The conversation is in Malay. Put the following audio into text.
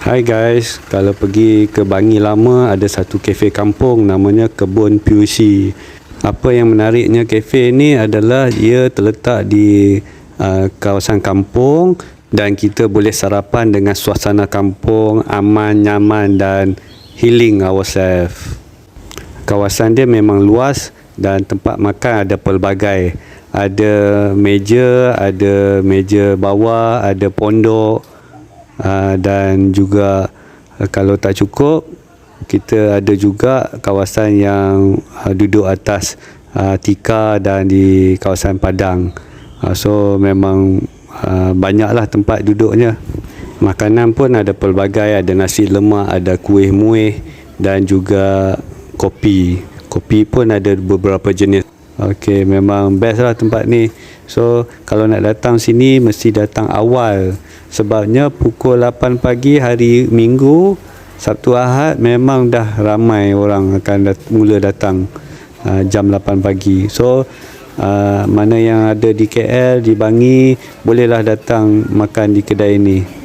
Hai guys, kalau pergi ke Bangi Lama ada satu kafe kampung namanya Kebun Puisi. Apa yang menariknya kafe ni adalah ia terletak di kawasan kampung dan kita boleh sarapan dengan suasana kampung, aman, nyaman dan healing ourselves. Kawasan dia memang luas dan tempat makan ada pelbagai. Ada meja bawah, ada pondok. Dan juga kalau tak cukup, kita ada juga kawasan yang duduk atas tikar dan di kawasan padang. So memang banyaklah tempat duduknya. Makanan pun ada pelbagai, ada nasi lemak, ada kuih muih dan juga kopi. Kopi pun ada beberapa jenis. Okey, memang best lah tempat ni. So kalau nak datang sini mesti datang awal. Sebabnya pukul 8 pagi hari Minggu, Sabtu Ahad memang dah ramai orang akan mula datang jam 8 pagi. So mana yang ada di KL, di Bangi, bolehlah datang makan di kedai ini.